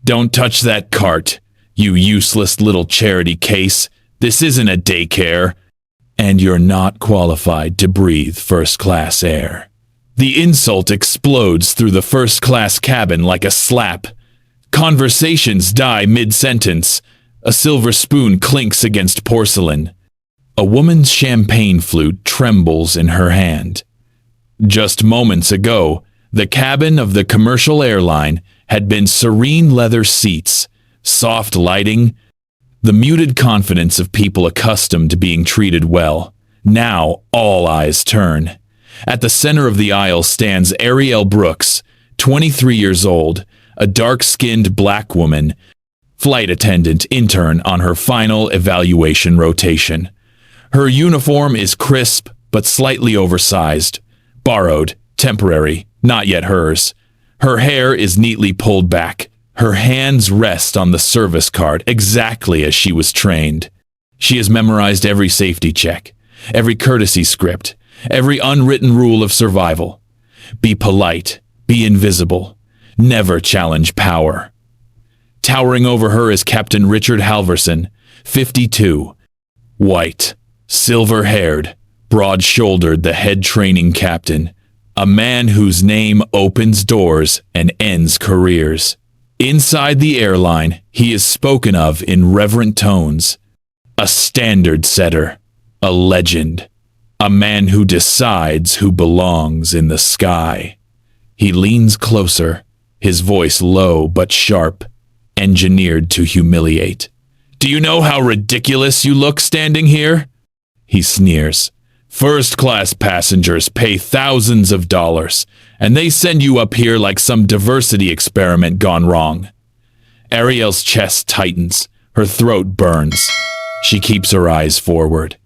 Don't touch that cart, you useless little charity case. This isn't a daycare. And you're not qualified to breathe first-class air. The insult explodes through the first-class cabin like a slap. Conversations die mid-sentence. A silver spoon clinks against porcelain. A woman's champagne flute trembles in her hand. Just moments ago, the cabin of the commercial airline had been serene leather seats, soft lighting, the muted confidence of people accustomed to being treated well. Now all eyes turn. At the center of the aisle stands Arielle Brooks, 23 years old, a dark-skinned black woman, flight attendant intern on her final evaluation rotation. Her uniform is crisp but slightly oversized, borrowed, temporary, not yet hers. Her hair is neatly pulled back. Her hands rest on the service card exactly as she was trained. She has memorized every safety check, every courtesy script, every unwritten rule of survival. Be polite, be invisible, never challenge power. Towering over her is Captain Richard Halverson, 52, white, silver-haired, broad-shouldered, the head training captain, a man whose name opens doors and ends careers. Inside the airline, he is spoken of in reverent tones. A standard setter, a legend, a man who decides who belongs in the sky. He leans closer, his voice low but sharp, engineered to humiliate. Do you know how ridiculous you look standing here? He sneers. First-class passengers pay thousands of dollars, and they send you up here like some diversity experiment gone wrong. Arielle's chest tightens, her throat burns. She keeps her eyes forward.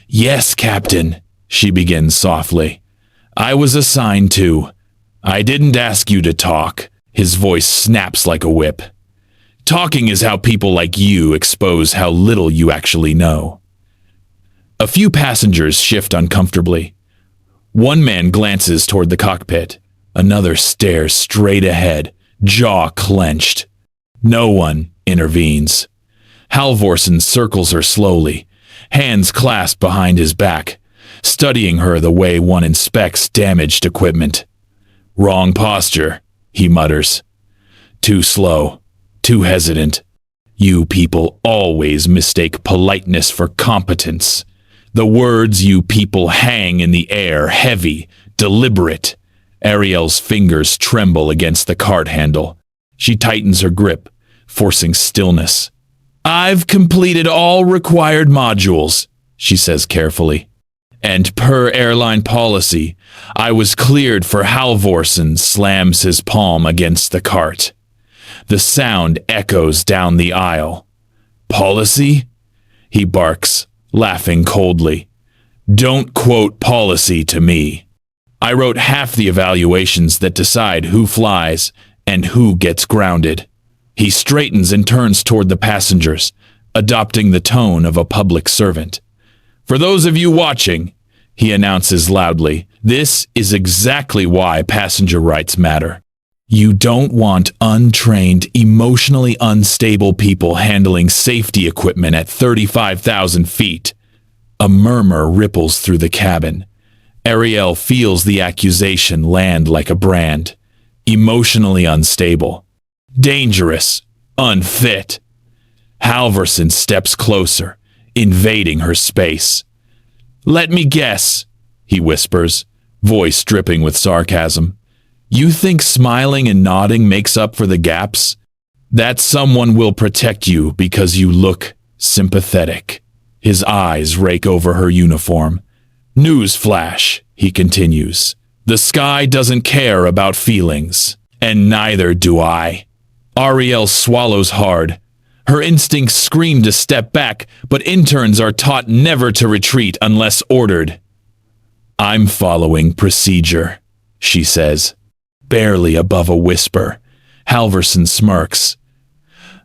Yes, Captain, she begins softly. I was assigned to. I didn't ask you to talk. His voice snaps like a whip. Talking is how people like you expose how little you actually know. A few passengers shift uncomfortably. One man glances toward the cockpit. Another stares straight ahead, jaw clenched. No one intervenes. Halvorsen circles her slowly, hands clasped behind his back, studying her the way one inspects damaged equipment. Wrong posture, he mutters. Too slow, too hesitant. You people always mistake politeness for competence. The words you people hang in the air, heavy, deliberate. Arielle's fingers tremble against the cart handle. She tightens her grip, forcing stillness. I've completed all required modules, she says carefully. And per airline policy, I was cleared for Halvorsen slams his palm against the cart. The sound echoes down the aisle. Policy? He barks, laughing coldly. Don't quote policy to me. I wrote half the evaluations that decide who flies and who gets grounded. He straightens and turns toward the passengers, adopting the tone of a public servant. For those of you watching, he announces loudly, this is exactly why passenger rights matter. You don't want untrained, emotionally unstable people handling safety equipment at 35,000 feet. A murmur ripples through the cabin. Arielle feels the accusation land like a brand. Emotionally unstable. Dangerous. Unfit. Halvorsen steps closer, invading her space. Let me guess, he whispers, voice dripping with sarcasm. You think smiling and nodding makes up for the gaps? That someone will protect you because you look sympathetic. His eyes rake over her uniform. Newsflash, he continues. The sky doesn't care about feelings, and neither do I. Arielle swallows hard. Her instincts scream to step back, but interns are taught never to retreat unless ordered. I'm following procedure, she says. Barely above a whisper. Halvorsen smirks.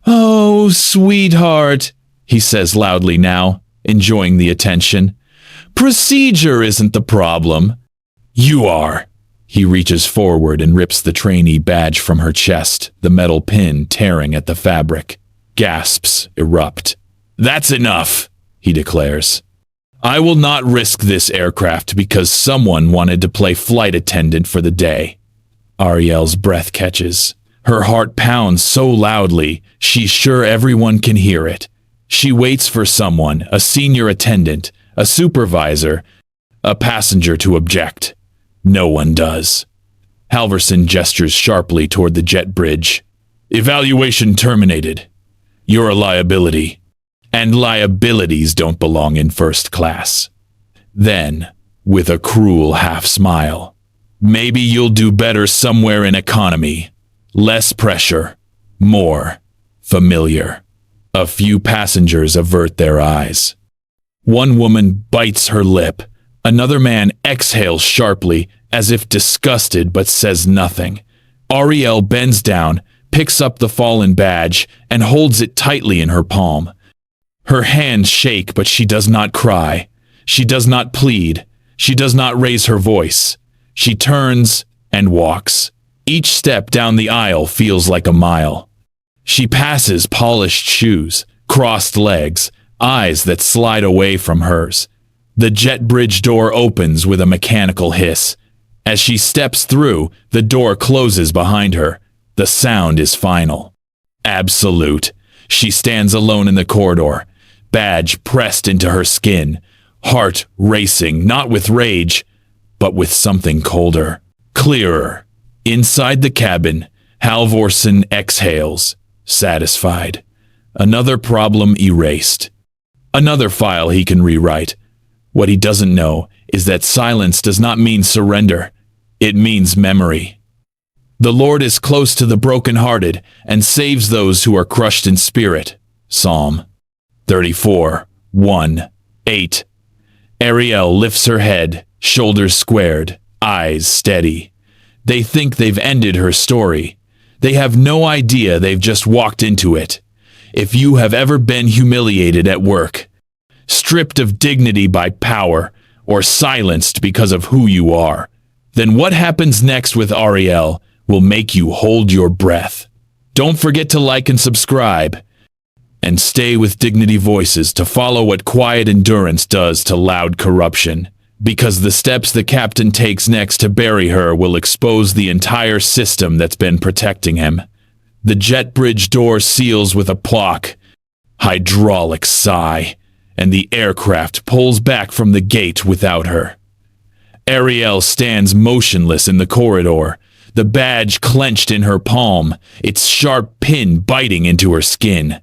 Oh, sweetheart, he says loudly now, enjoying the attention. Procedure isn't the problem. You are. He reaches forward and rips the trainee badge from her chest, the metal pin tearing at the fabric. Gasps erupt. "That's enough," he declares. "I will not risk this aircraft because someone wanted to play flight attendant for the day." Arielle's breath catches. Her heart pounds so loudly, she's sure everyone can hear it. She waits for someone, a senior attendant, a supervisor, a passenger to object. No one does. Halvorsen gestures sharply toward the jet bridge. "Evaluation terminated. You're a liability. And liabilities don't belong in first class." Then, with a cruel half-smile, "Maybe you'll do better somewhere in economy. Less pressure. More familiar." A few passengers avert their eyes. One woman bites her lip. Another man exhales sharply, as if disgusted, but says nothing. Arielle bends down, picks up the fallen badge, and holds it tightly in her palm. Her hands shake, but she does not cry. She does not plead. She does not raise her voice. She turns and walks. Each step down the aisle feels like a mile. She passes polished shoes, crossed legs, eyes that slide away from hers. The jet bridge door opens with a mechanical hiss. As she steps through, the door closes behind her. The sound is final. Absolute. She stands alone in the corridor, badge pressed into her skin, heart racing, not with rage, but with something colder, clearer. Inside the cabin, Halvorsen exhales, satisfied. Another problem erased. Another file he can rewrite. What he doesn't know is that silence does not mean surrender. It means memory. The Lord is close to the brokenhearted and saves those who are crushed in spirit. Psalm 34, 1, 8. Arielle lifts her head, shoulders squared, eyes steady. They think they've ended her story. They have no idea they've just walked into it. If you have ever been humiliated at work, stripped of dignity by power, or silenced because of who you are, then what happens next with Arielle will make you hold your breath. Don't forget to like and subscribe. And stay with Dignity Voices to follow what quiet endurance does to loud corruption. Because the steps the captain takes next to bury her will expose the entire system that's been protecting him. The jet bridge door seals with a plock, hydraulic sigh, and the aircraft pulls back from the gate without her. Arielle stands motionless in the corridor, the badge clenched in her palm, its sharp pin biting into her skin.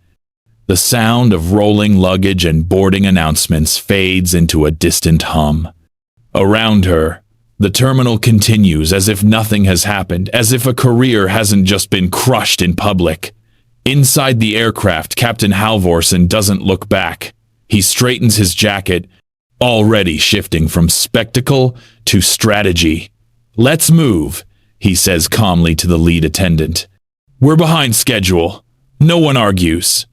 The sound of rolling luggage and boarding announcements fades into a distant hum. Around her, the terminal continues as if nothing has happened, as if a career hasn't just been crushed in public. Inside the aircraft, Captain Halvorsen doesn't look back. He straightens his jacket, already shifting from spectacle to strategy. "Let's move," he says calmly to the lead attendant. "We're behind schedule. No one argues."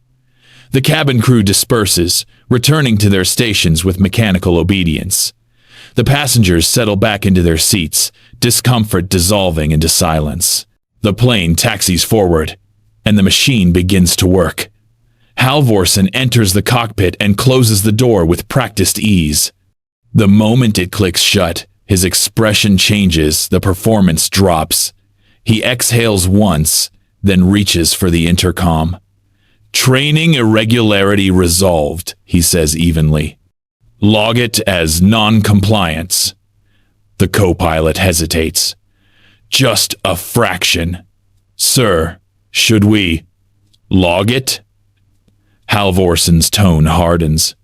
The cabin crew disperses, returning to their stations with mechanical obedience. The passengers settle back into their seats, discomfort dissolving into silence. The plane taxis forward, and the machine begins to work. Halvorsen enters the cockpit and closes the door with practiced ease. The moment it clicks shut, his expression changes, the performance drops. He exhales once, then reaches for the intercom. "Training irregularity resolved," he says evenly. "Log it as non-compliance." The co-pilot hesitates. "Just a fraction. Sir, should we log it?" Halvorsen's tone hardens.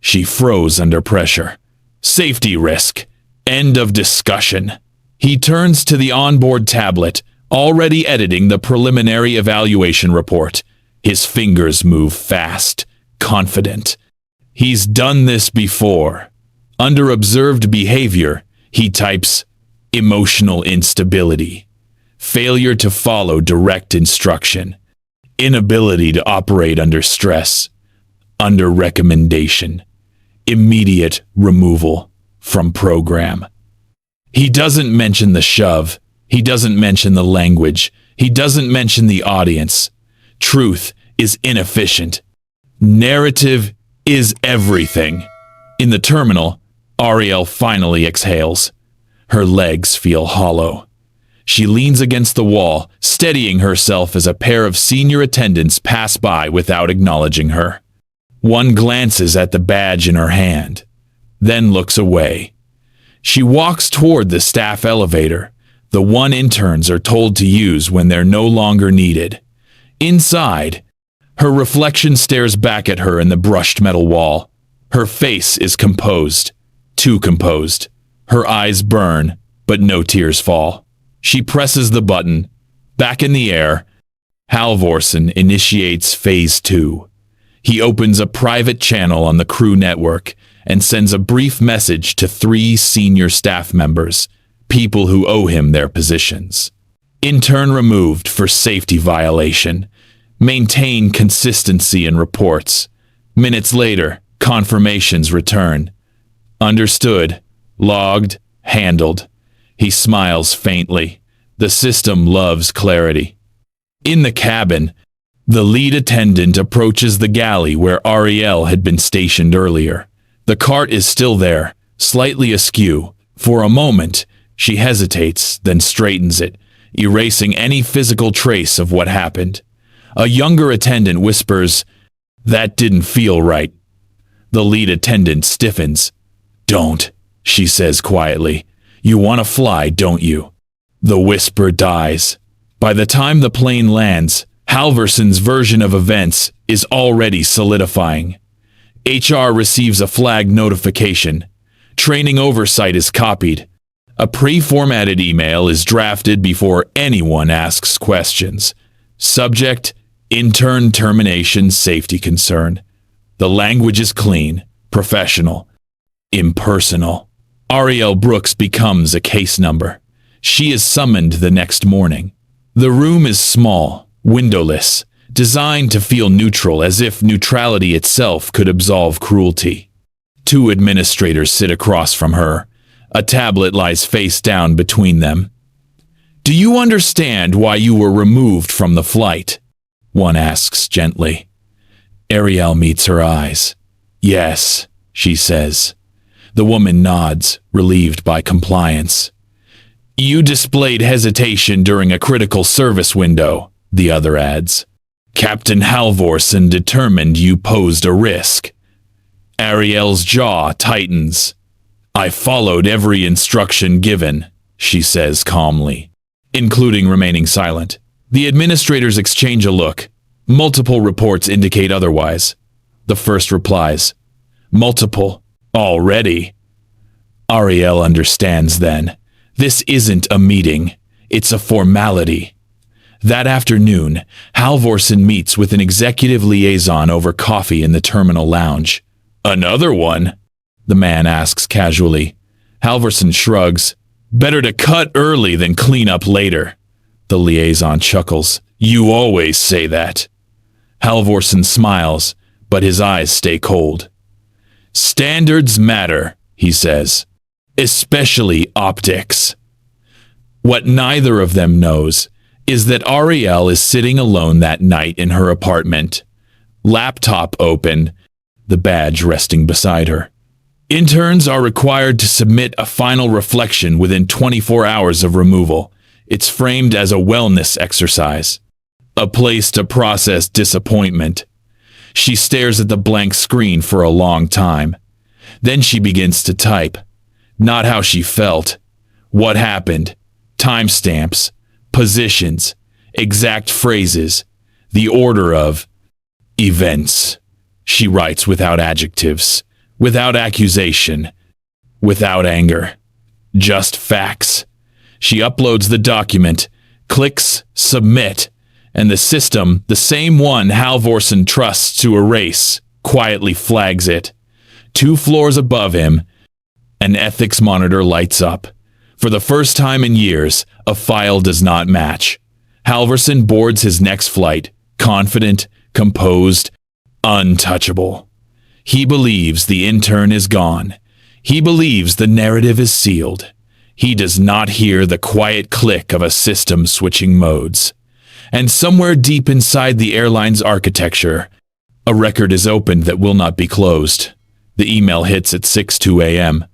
She froze under pressure. Safety risk. End of discussion. He turns to the onboard tablet, already editing the preliminary evaluation report. His fingers move fast, confident. He's done this before. Under observed behavior, he types emotional instability, failure to follow direct instruction, inability to operate under stress, under recommendation, immediate removal from program. He doesn't mention the shove. He doesn't mention the language. He doesn't mention the audience. Truth is inefficient. Narrative is everything. In the terminal, Arielle finally exhales. Her legs feel hollow. She leans against the wall, steadying herself as a pair of senior attendants pass by without acknowledging her. One glances at the badge in her hand, then looks away. She walks toward the staff elevator, the one interns are told to use when they're no longer needed. Inside, her reflection stares back at her in the brushed metal wall. Her face is composed, too composed. Her eyes burn, but no tears fall. She presses the button. Back in the air, Halvorsen initiates Phase 2. He opens a private channel on the crew network and sends a brief message to 3 senior staff members, people who owe him their positions. Intern removed for safety violation. Maintain consistency in reports. Minutes later, confirmations return. Understood. Logged. Handled. He smiles faintly. The system loves clarity. In the cabin, the lead attendant approaches the galley where Arielle had been stationed earlier. The cart is still there, slightly askew. For a moment, she hesitates, then straightens it, erasing any physical trace of what happened. A younger attendant whispers, "That didn't feel right." The lead attendant stiffens. "Don't," she says quietly. "You want to fly, don't you?" The whisper dies. By the time the plane lands, Halvorsen's version of events is already solidifying. HR receives a flag notification. Training oversight is copied. A pre-formatted email is drafted before anyone asks questions. Subject: intern termination safety concern. The language is clean, professional, impersonal. Arielle Brooks becomes a case number. She is summoned the next morning. The room is small, windowless, designed to feel neutral, as if neutrality itself could absolve cruelty. 2 administrators sit across from her. A tablet lies face down between them. "Do you understand why you were removed from the flight?" one asks gently. Arielle meets her eyes. "Yes," she says. The woman nods, relieved by compliance. "You displayed hesitation during a critical service window," the other adds. "Captain Halvorsen determined you posed a risk." Arielle's jaw tightens. "I followed every instruction given," she says calmly, including remaining silent. The administrators exchange a look. Multiple reports indicate otherwise. The first replies, "Multiple? Already?" Arielle understands then. This isn't a meeting. It's a formality. That afternoon, Halvorsen meets with an executive liaison over coffee in the terminal lounge. "Another one?" the man asks casually. Halvorsen shrugs. "Better to cut early than clean up later." The liaison chuckles. "You always say that." Halvorsen smiles, but his eyes stay cold. "Standards matter," he says. "Especially optics." What neither of them knows is that Arielle is sitting alone that night in her apartment. Laptop open, the badge resting beside her. Interns are required to submit a final reflection within 24 hours of removal. It's framed as a wellness exercise, a place to process disappointment. She stares at the blank screen for a long time. Then she begins to type. Not how she felt. What happened. Timestamps. Positions. Exact phrases. The order of events. She writes without adjectives. Without accusation. Without anger. Just facts. She uploads the document, clicks submit, and the system, the same one Halvorsen trusts to erase, quietly flags it. 2 floors above him, an ethics monitor lights up. For the first time in years, a file does not match. Halvorsen boards his next flight, confident, composed, untouchable. He believes the intern is gone. He believes the narrative is sealed. He does not hear the quiet click of a system switching modes. And somewhere deep inside the airline's architecture, a record is opened that will not be closed. The email hits at 6:02 a.m.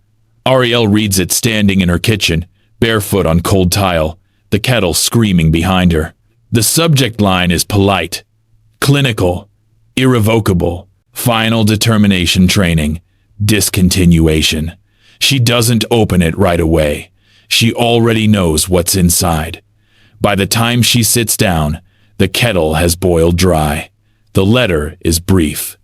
Arielle reads it standing in her kitchen, barefoot on cold tile, the kettle screaming behind her. The subject line is polite, clinical, irrevocable, final determination training, discontinuation. She doesn't open it right away. She already knows what's inside. By the time she sits down, the kettle has boiled dry. The letter is brief.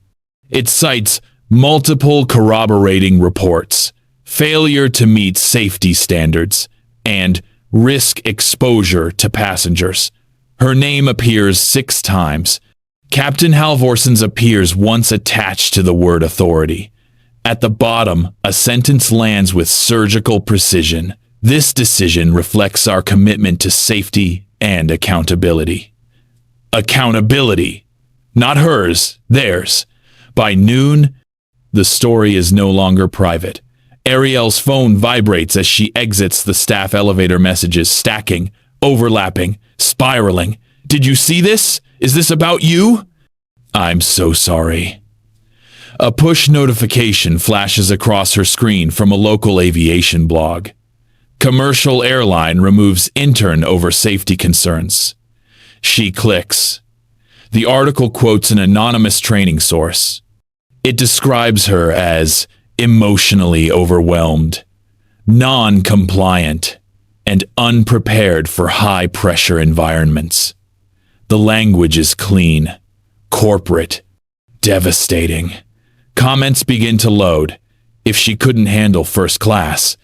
It cites multiple corroborating reports, failure to meet safety standards, and risk exposure to passengers. Her name appears 6 times. Captain Halvorson's appears once attached to the word authority. At the bottom, a sentence lands with surgical precision. This decision reflects our commitment to safety and accountability. Accountability. Not hers, theirs. By noon, the story is no longer private. Arielle's phone vibrates as she exits the staff elevator, messages stacking, overlapping, spiraling. Did you see this? Is this about you? I'm so sorry. A push notification flashes across her screen from a local aviation blog. Commercial airline removes intern over safety concerns. She clicks. The article quotes an anonymous training source. It describes her as emotionally overwhelmed, non-compliant, and unprepared for high-pressure environments. The language is clean, corporate, devastating. Comments begin to load. If she couldn't handle first class,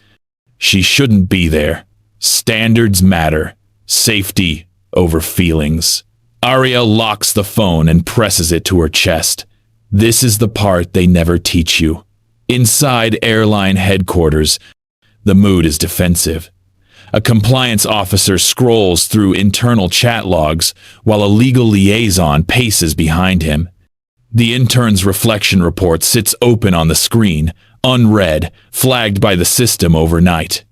she shouldn't be there. Standards matter. Safety over feelings. Arielle locks the phone and presses it to her chest. This is the part they never teach you. Inside airline headquarters, the mood is defensive. A compliance officer scrolls through internal chat logs while a legal liaison paces behind him. The intern's reflection report sits open on the screen, unread, flagged by the system overnight.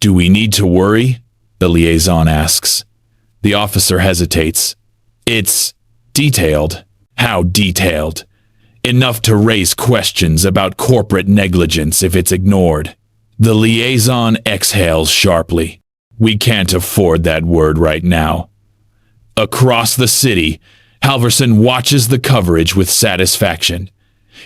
Do we need to worry? The liaison asks. The officer hesitates. It's detailed. How detailed? Enough to raise questions about corporate negligence if it's ignored. The liaison exhales sharply. We can't afford that word right now. Across the city, Halvorson watches the coverage with satisfaction.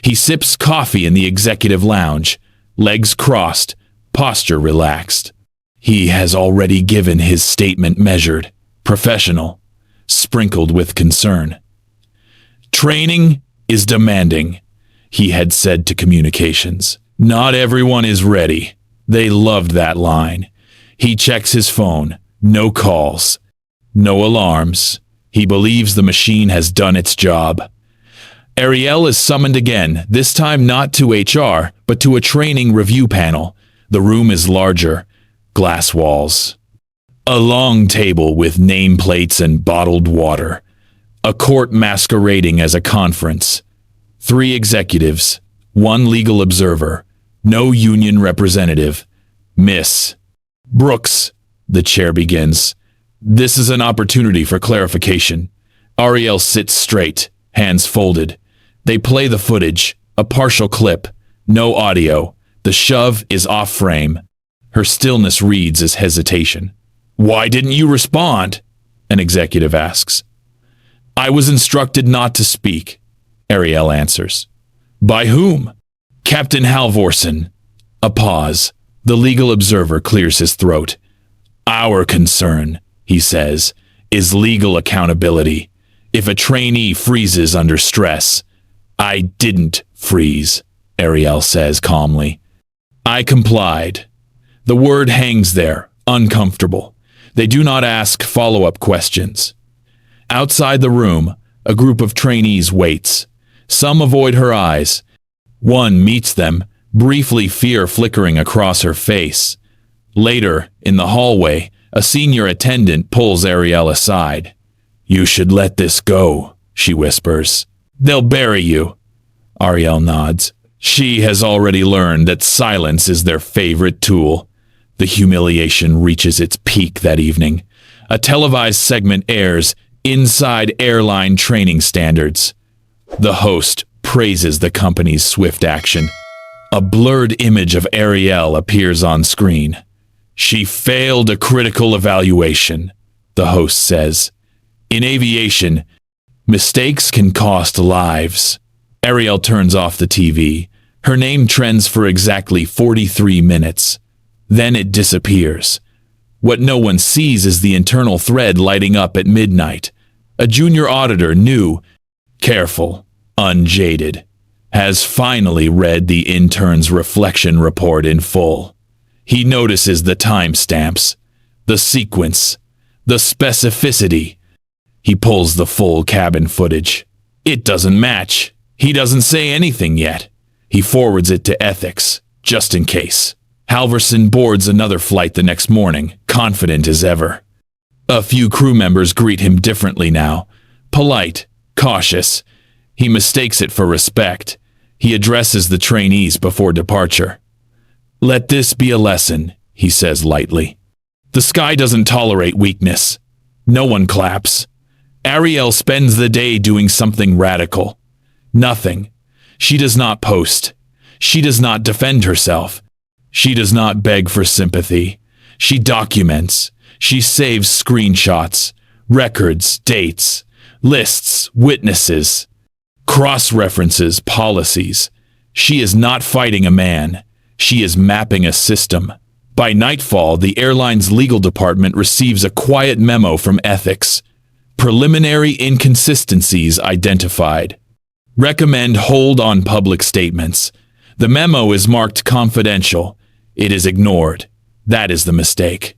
He sips coffee in the executive lounge, legs crossed, posture relaxed. He has already given his statement measured, professional, sprinkled with concern. Training is demanding, he had said to communications. Not everyone is ready. They loved that line. He checks his phone. No calls. No alarms. He believes the machine has done its job. Arielle is summoned again, this time not to HR, but to a training review panel. The room is larger. Glass walls. A long table with nameplates and bottled water. A court masquerading as a conference. 3 executives. 1 legal observer. No union representative. Miss Brooks, the chair begins. This is an opportunity for clarification. Arielle sits straight, hands folded. They play the footage, a partial clip, no audio. The shove is off frame. Her stillness reads as hesitation. Why didn't you respond? An executive asks. I was instructed not to speak, Arielle answers. By whom? Captain Halvorson. A pause. The legal observer clears his throat. Our concern, he says, is legal accountability. If a trainee freezes under stress, I didn't freeze, Arielle says calmly. I complied. The word hangs there, uncomfortable. They do not ask follow-up questions. Outside the room, a group of trainees waits. Some avoid her eyes. One meets them, briefly fear flickering across her face. Later, in the hallway, a senior attendant pulls Arielle aside. You should let this go, she whispers. They'll bury you. Arielle nods. She has already learned that silence is their favorite tool. The humiliation reaches its peak that evening. A televised segment airs inside airline training standards. The host praises the company's swift action. A blurred image of Arielle appears on screen. She failed a critical evaluation, the host says. In aviation, mistakes can cost lives. Arielle turns off the TV. Her name trends for exactly 43 minutes. Then it disappears. What no one sees is the internal thread lighting up at midnight. A junior auditor, new, careful, unjaded, has finally read the intern's reflection report in full. He notices the timestamps, the sequence, the specificity. He pulls the full cabin footage. It doesn't match. He doesn't say anything yet. He forwards it to ethics, just in case. Halverson boards another flight the next morning, confident as ever. A few crew members greet him differently now. Polite, cautious. He mistakes it for respect. He addresses the trainees before departure. "Let this be a lesson," he says lightly. "The sky doesn't tolerate weakness. No one claps. Arielle spends the day doing something radical. Nothing. She does not post. She does not defend herself. She does not beg for sympathy. She documents. She saves screenshots, records, dates, lists, witnesses, cross-references, policies. She is not fighting a man. She is mapping a system. By nightfall, the airline's legal department receives a quiet memo from ethics. Preliminary inconsistencies identified. Recommend hold on public statements. The memo is marked confidential. It is ignored. That is the mistake.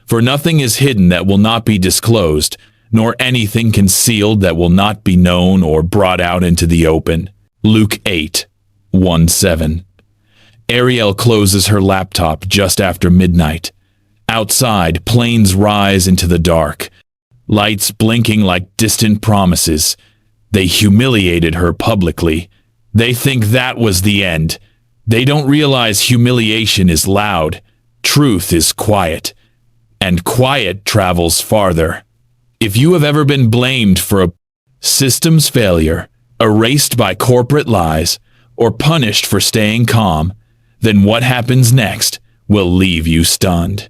For nothing is hidden that will not be disclosed, nor anything concealed that will not be known or brought out into the open. Luke 8:1-7. Arielle closes her laptop just after midnight. Outside, planes rise into the dark, lights blinking like distant promises. They humiliated her publicly. They think that was the end. They don't realize humiliation is loud, truth is quiet, and quiet travels farther. If you have ever been blamed for a system's failure, erased by corporate lies, or punished for staying calm, then what happens next will leave you stunned.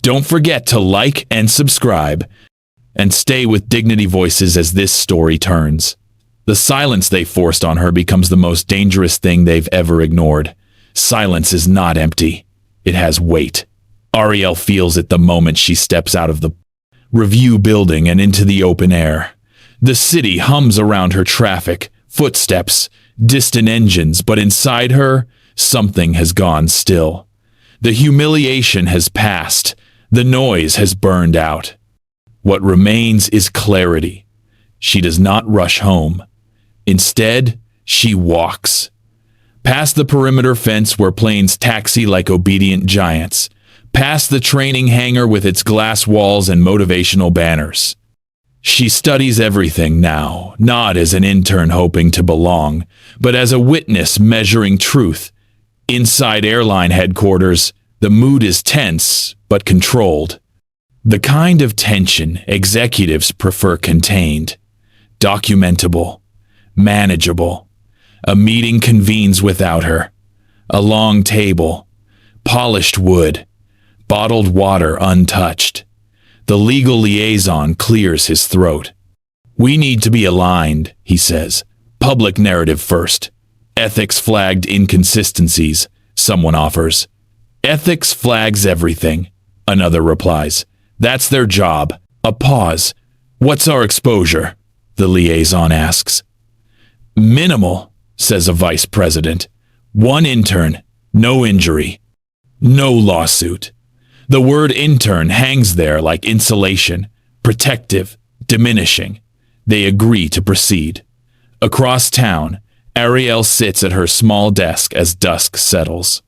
Don't forget to like and subscribe, and stay with Dignity Voices as this story turns. The silence they forced on her becomes the most dangerous thing they've ever ignored. Silence is not empty. It has weight. Arielle feels it the moment she steps out of the review building and into the open air. The city hums around her, traffic, footsteps, distant engines, but inside her, something has gone still. The humiliation has passed. The noise has burned out. What remains is clarity. She does not rush home. Instead, she walks. Past the perimeter fence where planes taxi like obedient giants. Past the training hangar with its glass walls and motivational banners. She studies everything now, not as an intern hoping to belong, but as a witness measuring truth. Inside airline headquarters, the mood is tense but controlled. The kind of tension executives prefer contained, documentable, manageable. A meeting convenes without her. A long table, polished wood, bottled water untouched. The legal liaison clears his throat. "We need to be aligned," he says. "Public narrative first. Ethics flagged inconsistencies," someone offers. "Ethics flags everything," another replies. "That's their job." A pause. "What's our exposure?" the liaison asks. "Minimal," says a vice president. "One intern, no injury, no lawsuit." The word intern hangs there like insulation, protective, diminishing. They agree to proceed. Across town, Arielle sits at her small desk as dusk settles.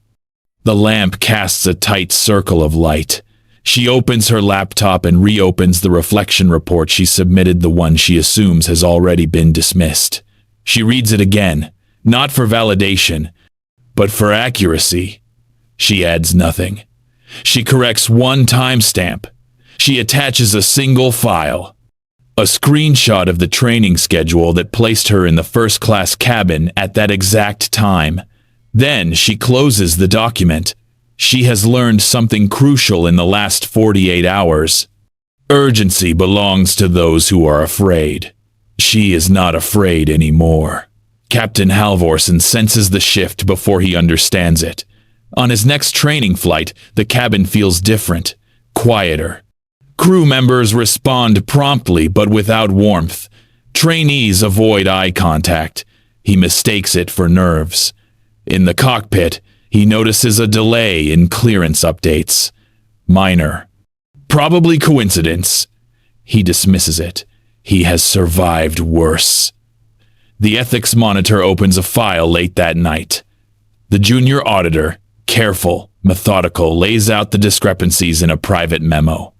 The lamp casts a tight circle of light. She opens her laptop and reopens the reflection report she submitted, the one she assumes has already been dismissed. She reads it again, not for validation, but for accuracy. She adds nothing. She corrects one timestamp. She attaches a single file. A screenshot of the training schedule that placed her in the first-class cabin at that exact time. Then she closes the document. She has learned something crucial in the last 48 hours. Urgency belongs to those who are afraid. She is not afraid anymore. Captain Halvorsen senses the shift before he understands it. On his next training flight, the cabin feels different, quieter. Crew members respond promptly but without warmth. Trainees avoid eye contact. He mistakes it for nerves. In the cockpit, he notices a delay in clearance updates. Minor. Probably coincidence. He dismisses it. He has survived worse. The ethics monitor opens a file late that night. The junior auditor, careful, methodical, lays out the discrepancies in a private memo.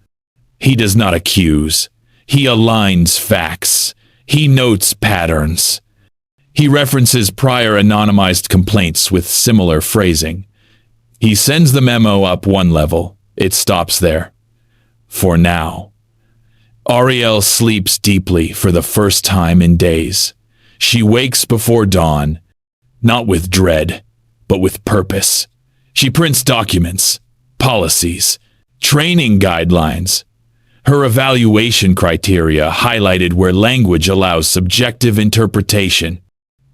He does not accuse. He aligns facts. He notes patterns. He references prior anonymized complaints with similar phrasing. He sends the memo up one level. It stops there. For now. Arielle sleeps deeply for the first time in days. She wakes before dawn, not with dread, but with purpose. She prints documents, policies, training guidelines. Her evaluation criteria highlighted where language allows subjective interpretation.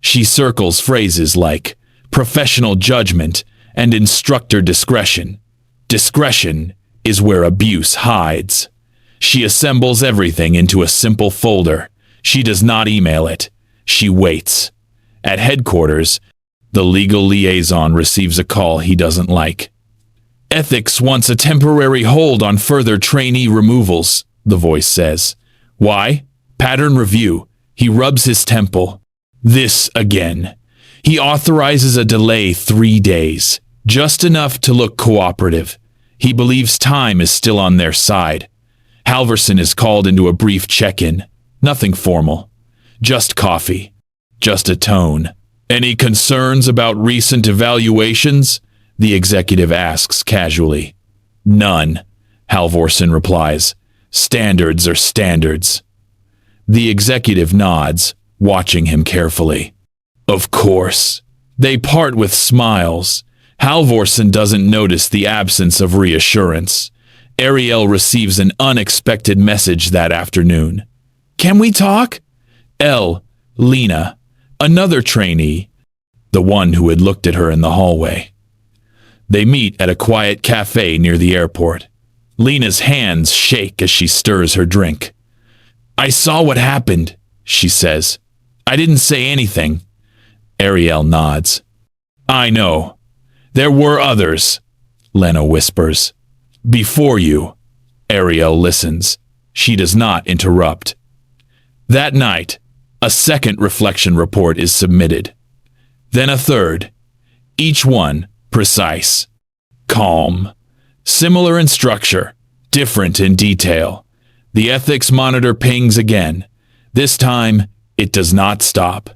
She circles phrases like professional judgment and instructor discretion. Discretion is where abuse hides. She assembles everything into a simple folder. She does not email it. She waits. At headquarters, the legal liaison receives a call he doesn't like. Ethics wants a temporary hold on further trainee removals, the voice says. Why? Pattern review. He rubs his temple. This again. He authorizes a delay 3 days, just enough to look cooperative. He believes time is still on their side. Halvorsen is called into a brief check-in. Nothing formal. Just coffee. Just a tone. Any concerns about recent evaluations? The executive asks casually. None, Halvorsen replies. Standards are standards. The executive nods, watching him carefully. Of course. They part with smiles. Halvorsen doesn't notice the absence of reassurance. Arielle receives an unexpected message that afternoon. Can we talk? Lena, another trainee, the one who had looked at her in the hallway. They meet at a quiet cafe near the airport. Lena's hands shake as she stirs her drink. I saw what happened, she says. I didn't say anything. Arielle nods. I know. There were others, Lena whispers. Before you. Arielle listens. She does not interrupt. That night, a second reflection report is submitted. Then a third. Each one precise, calm, similar in structure, different in detail. The ethics monitor pings again. This time, it does not stop.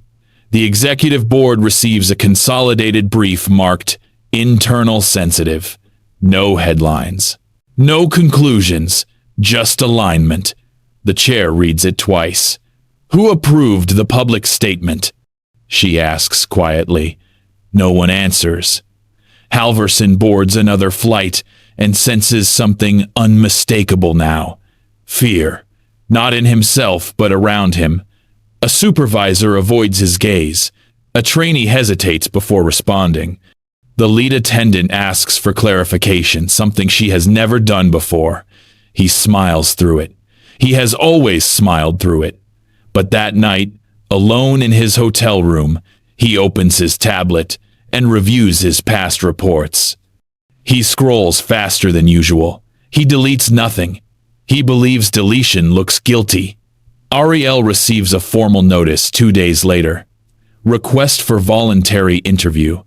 The executive board receives a consolidated brief marked internal sensitive. No headlines. No conclusions. Just alignment. The chair reads it twice. Who approved the public statement? She asks quietly. No one answers. Halvorsen boards another flight and senses something unmistakable now. Fear. Not in himself, but around him. A supervisor avoids his gaze. A trainee hesitates before responding. The lead attendant asks for clarification, something she has never done before. He smiles through it. He has always smiled through it. But that night, alone in his hotel room, he opens his tablet and reviews his past reports. He scrolls faster than usual. He deletes nothing. He believes deletion looks guilty. Arielle receives a formal notice 2 days later. Request for voluntary interview.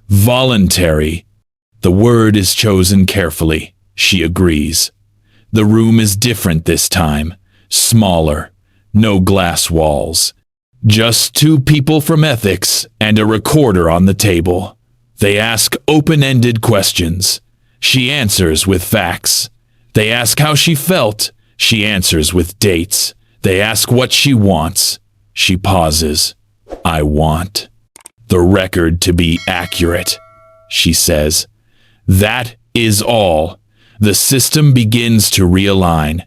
Voluntary. The word is chosen carefully. She agrees. The room is different this time. Smaller. No glass walls. Just 2 people from ethics and a recorder on the table. They ask open-ended questions. She answers with facts. They ask how she felt. She answers with dates. They ask what she wants. She pauses. I want the record to be accurate, she says. That is all. The system begins to realign.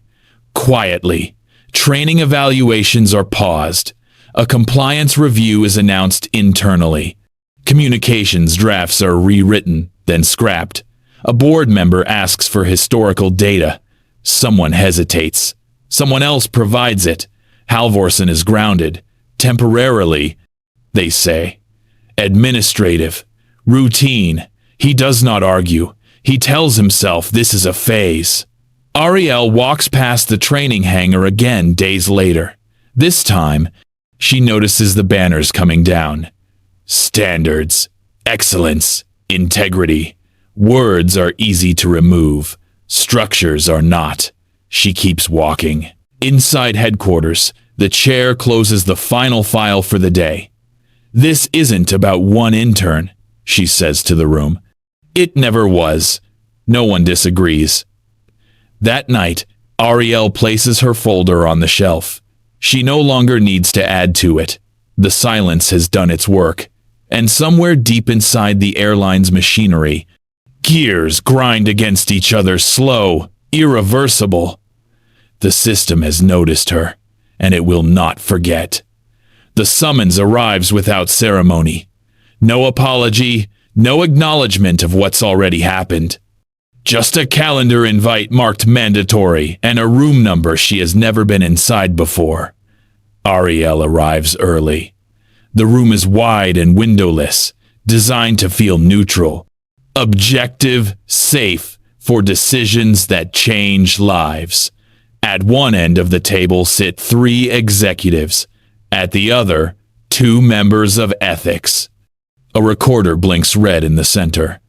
Quietly, training evaluations are paused. A compliance review is announced internally. Communications drafts are rewritten, then scrapped. A board member asks for historical data. Someone hesitates. Someone else provides it. Halvorsen is grounded. Temporarily, they say. Administrative. Routine. He does not argue. He tells himself this is a phase. Arielle walks past the training hangar again days later. This time, she notices the banners coming down. Standards, excellence, integrity. Words are easy to remove. Structures are not. She keeps walking. Inside headquarters, the chair closes the final file for the day. This isn't about one intern, she says to the room. It never was. No one disagrees. That night, Arielle places her folder on the shelf. She no longer needs to add to it. The silence has done its work. And somewhere deep inside the airline's machinery, gears grind against each other, slow, irreversible. The system has noticed her, and it will not forget. The summons arrives without ceremony. No apology, no acknowledgement of what's already happened. Just a calendar invite marked mandatory and a room number she has never been inside before. Arielle arrives early. The room is wide and windowless, designed to feel neutral. Objective, safe, for decisions that change lives. At one end of the table sit 3 executives. At the other, 2 members of ethics. A recorder blinks red in the center.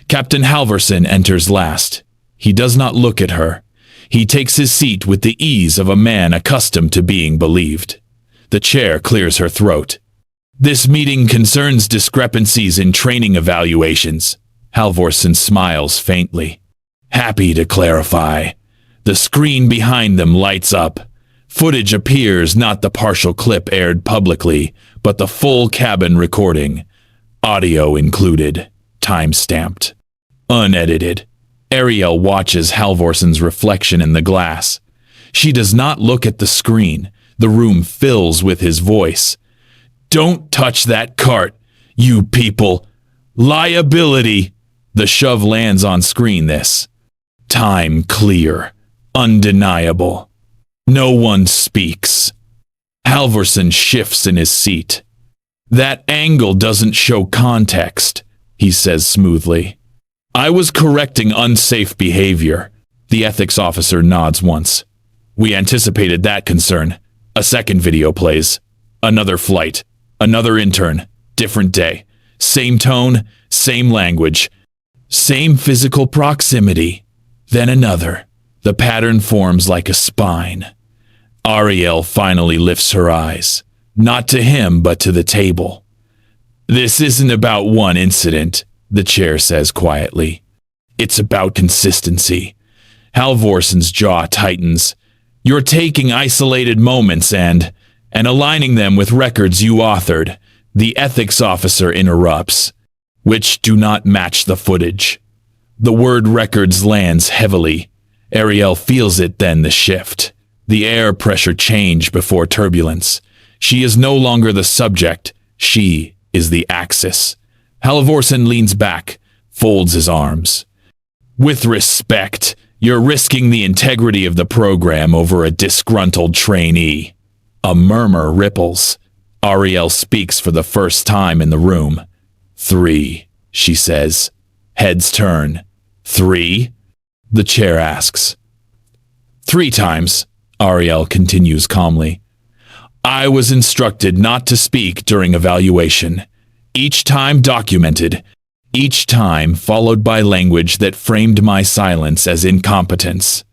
Captain Halvorsen enters last. He does not look at her. He takes his seat with the ease of a man accustomed to being believed. The chair clears her throat. This meeting concerns discrepancies in training evaluations. Halvorsen smiles faintly. Happy to clarify. The screen behind them lights up. Footage appears, not the partial clip aired publicly, but the full cabin recording. Audio included. Time-stamped. Unedited. Arielle watches Halvorsen's reflection in the glass. She does not look at the screen. The room fills with his voice. Don't touch that cart, you people. Liability. The shove lands on screen this. Time clear. Undeniable. No one speaks. Halvorsen shifts in his seat. That angle doesn't show context, he says smoothly. I was correcting unsafe behavior. The ethics officer nods once. We anticipated that concern. A second video plays. Another flight. Another intern. Different day. Same tone, same language. Same physical proximity. Then another. The pattern forms like a spine. Arielle finally lifts her eyes. Not to him, but to the table. This isn't about one incident, the chair says quietly. It's about consistency. Halvorsen's jaw tightens. You're taking isolated moments and aligning them with records you authored. The ethics officer interrupts, which do not match the footage. The word records lands heavily. Arielle feels it then the shift. The air pressure change before turbulence. She is no longer the subject. She is the axis. Halvorsen leans back, folds his arms. With respect, you're risking the integrity of the program over a disgruntled trainee. A murmur ripples. Arielle speaks for the first time in the room. 3, she says. Heads turn. 3? The chair asks. 3 times, Arielle continues calmly. I was instructed not to speak during evaluation. Each time documented. Each time followed by language that framed my silence as incompetence.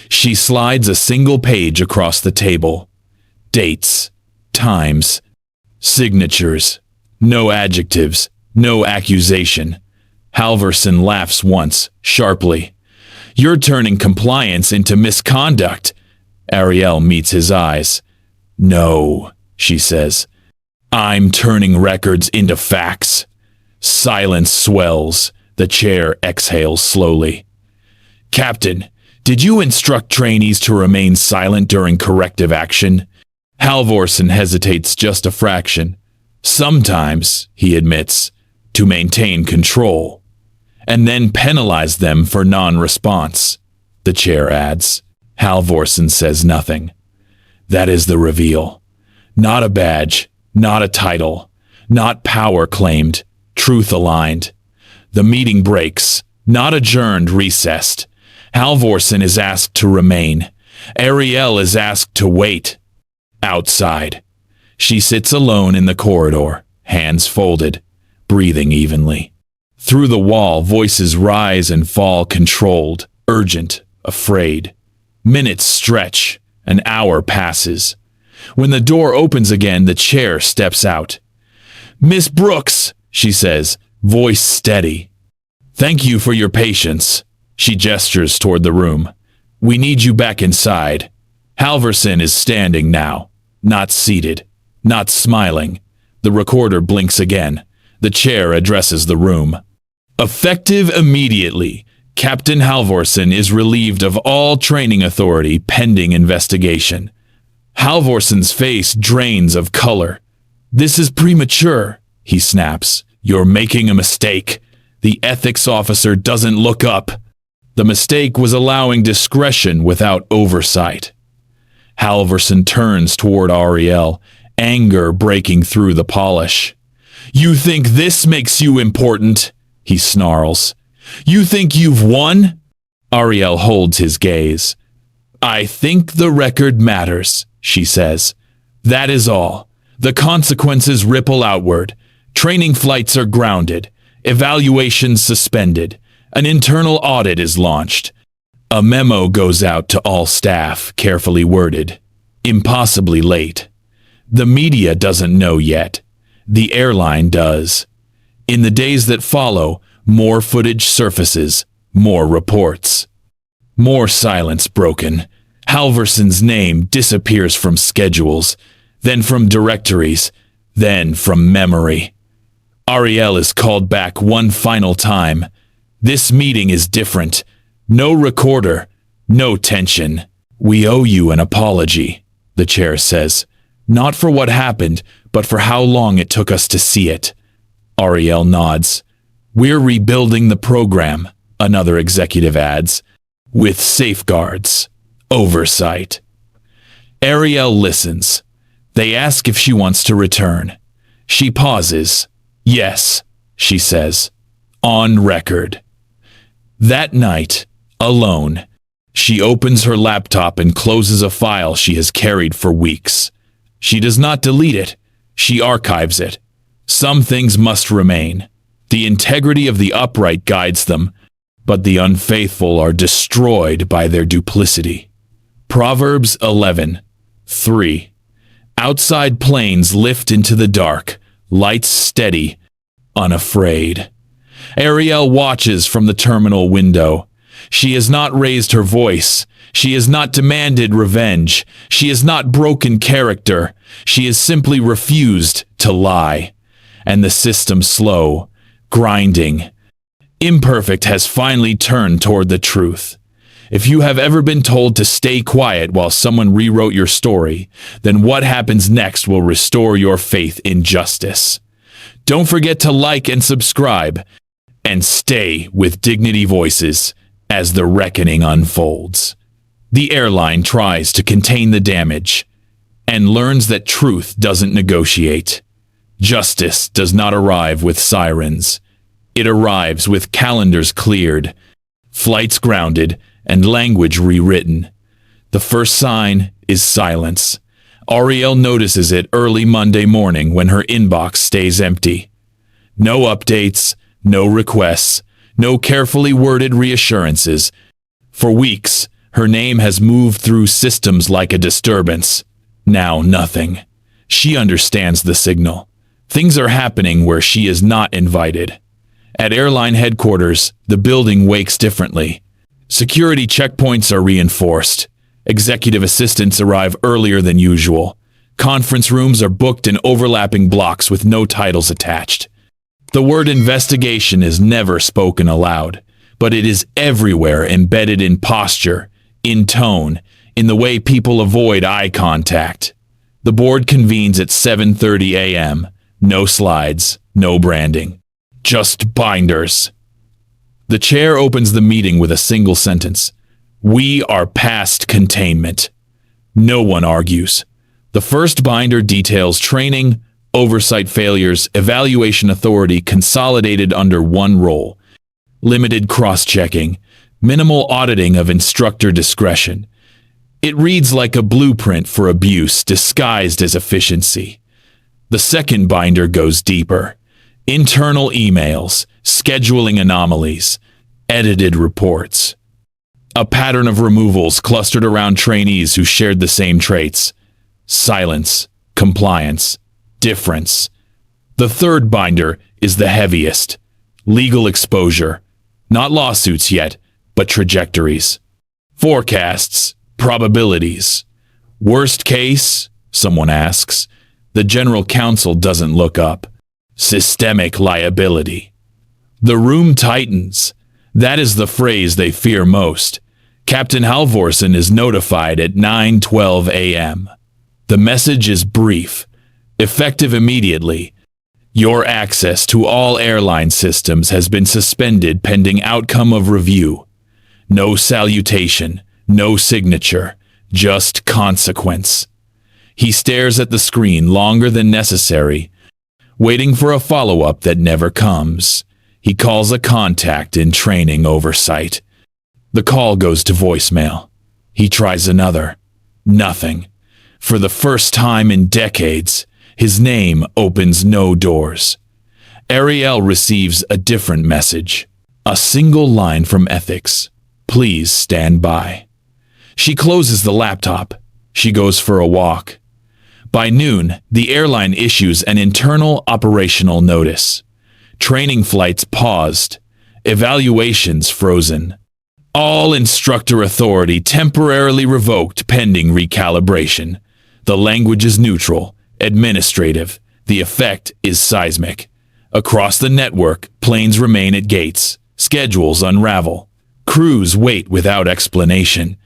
She slides a single page across the table. Dates. Times. Signatures. No adjectives. No accusation. Halverson laughs once, sharply. You're turning compliance into misconduct. Arielle meets his eyes. No, she says. I'm turning records into facts. Silence swells. The chair exhales slowly. Captain, did you instruct trainees to remain silent during corrective action? Halvorsen hesitates just a fraction. Sometimes, he admits, to maintain control. And then penalize them for non-response, the chair adds. Halvorsen says nothing. That is the reveal. Not a badge, not a title, not power claimed, truth aligned. The meeting breaks, not adjourned, recessed. Halvorsen is asked to remain. Arielle is asked to wait. Outside. She sits alone in the corridor, hands folded, breathing evenly. Through the wall, voices rise and fall, controlled, urgent, afraid. Minutes stretch, an hour passes. When the door opens again, the chair steps out. Miss Brooks, she says, voice steady. Thank you for your patience. She gestures toward the room. We need you back inside. Halvorsen is standing now, not seated, not smiling. The recorder blinks again. The chair addresses the room. Effective immediately, Captain Halvorsen is relieved of all training authority pending investigation. Halvorsen's face drains of color. This is premature, he snaps. You're making a mistake. The ethics officer doesn't look up. The mistake was allowing discretion without oversight. Halvorsen turns toward Arielle, anger breaking through the polish. You think this makes you important? He snarls. You think you've won? Arielle holds his gaze. I think the record matters, she says. That is all. The consequences ripple outward. Training flights are grounded. Evaluations suspended. An internal audit is launched. A memo goes out to all staff, carefully worded. Impossibly late. The media doesn't know yet. The airline does. In the days that follow, more footage surfaces, more reports. More silence broken. Halvorsen's name disappears from schedules, then from directories, then from memory. Arielle is called back one final time. This meeting is different. No recorder, no tension. We owe you an apology, the chair says. Not for what happened, but for how long it took us to see it. Arielle nods. We're rebuilding the program, another executive adds, with safeguards, oversight. Arielle listens. They ask if she wants to return. She pauses. Yes, she says. On record. That night, alone, she opens her laptop and closes a file she has carried for weeks. She does not delete it. She archives it. Some things must remain. The integrity of the upright guides them, but the unfaithful are destroyed by their duplicity. Proverbs 11:3. Outside planes lift into the dark, lights steady, unafraid. Arielle watches from the terminal window. She has not raised her voice. She has not demanded revenge. She has not broken character. She has simply refused to lie. And the system slow, grinding, imperfect has finally turned toward the truth. If you have ever been told to stay quiet while someone rewrote your story, then what happens next will restore your faith in justice. Don't forget to like and subscribe, and stay with Dignity Voices as the reckoning unfolds. The airline tries to contain the damage and learns that truth doesn't negotiate. Justice does not arrive with sirens. It arrives with calendars cleared, flights grounded, and language rewritten. The first sign is silence. Arielle notices it early Monday morning when her inbox stays empty. No updates, no requests, no carefully worded reassurances. For weeks, her name has moved through systems like a disturbance. Now nothing. She understands the signal. Things are happening where she is not invited. At airline headquarters, the building wakes differently. Security checkpoints are reinforced. Executive assistants arrive earlier than usual. Conference rooms are booked in overlapping blocks with no titles attached. The word investigation is never spoken aloud, but it is everywhere, embedded in posture, in tone, in the way people avoid eye contact. The board convenes at 7:30 a.m. No slides, no branding. Just binders. The chair opens the meeting with a single sentence. We are past containment. No one argues. The first binder details training, oversight failures, evaluation authority consolidated under one role. Limited cross-checking, minimal auditing of instructor discretion. It reads like a blueprint for abuse disguised as efficiency. The second binder goes deeper. Internal emails, scheduling anomalies, edited reports. A pattern of removals clustered around trainees who shared the same traits. Silence, compliance, difference. The third binder is the heaviest. Legal exposure. Not lawsuits yet, but trajectories. Forecasts, probabilities. Worst case, someone asks. The general counsel doesn't look up. Systemic liability. The room tightens. That is the phrase they fear most. Captain Halvorsen is notified at 9:12 a.m. The message is brief, effective immediately. Your access to all airline systems has been suspended pending outcome of review. No salutation, no signature, just consequence. He stares at the screen longer than necessary, waiting for a follow-up that never comes. He calls a contact in training oversight. The call goes to voicemail. He tries another. Nothing. For the first time in decades, his name opens no doors. Arielle receives a different message. A single line from ethics. Please stand by. She closes the laptop. She goes for a walk. By noon, the airline issues an internal operational notice. Training flights paused. Evaluations frozen. All instructor authority temporarily revoked pending recalibration. The language is neutral, administrative. The effect is seismic. Across the network, planes remain at gates. Schedules unravel. Crews wait without explanation.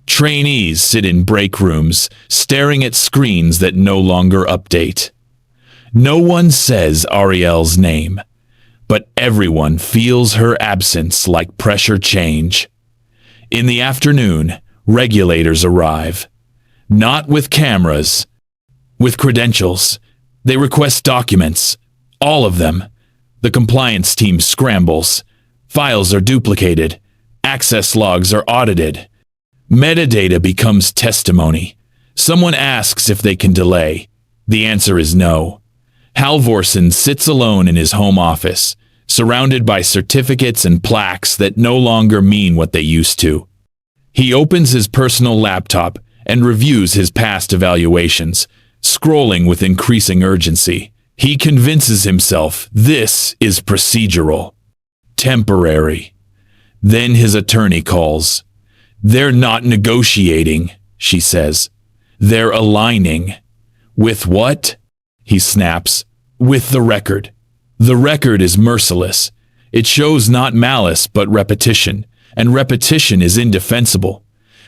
Trainees sit in break rooms, staring at screens that no longer update. No one says Arielle's name, but everyone feels her absence like pressure change. In the afternoon, regulators arrive. Not with cameras, with credentials. They request documents, all of them. The compliance team scrambles. Files are duplicated. Access logs are audited. Metadata becomes testimony. Someone asks if they can delay. The answer is no. Halvorsen sits alone in his home office, surrounded by certificates and plaques that no longer mean what they used to. He opens his personal laptop and reviews his past evaluations, scrolling with increasing urgency. He convinces himself this is procedural, temporary. Then his attorney calls. They're not negotiating, she says. They're aligning. With what? He snaps. With the record. The record is merciless. It shows not malice but repetition, and repetition is indefensible.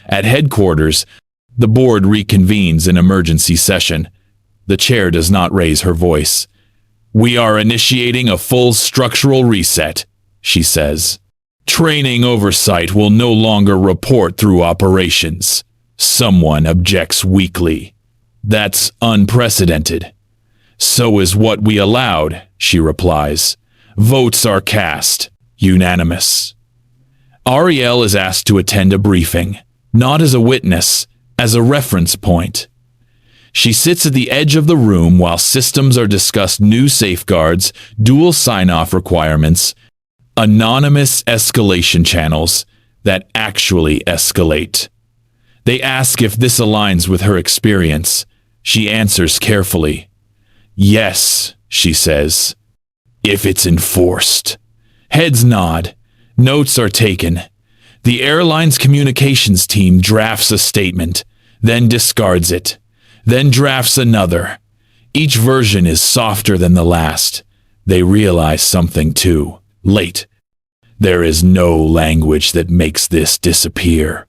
At headquarters, the board reconvenes in emergency session. The chair does not raise her voice. We are initiating a full structural reset, she says. Training oversight will no longer report through operations. Someone objects weakly. That's unprecedented. So is what we allowed, she replies. Votes are cast. Unanimous. Arielle is asked to attend a briefing, not as a witness, as a reference point. She sits at the edge of the room while systems are discussed, new safeguards, dual sign-off requirements, anonymous escalation channels that actually escalate. They ask if this aligns with her experience. She answers carefully. Yes, she says, if it's enforced. Heads nod. Notes are taken. The airline's communications team drafts a statement, then discards it, then drafts another. Each version is softer than the last. They realize something too late. There is no language that makes this disappear.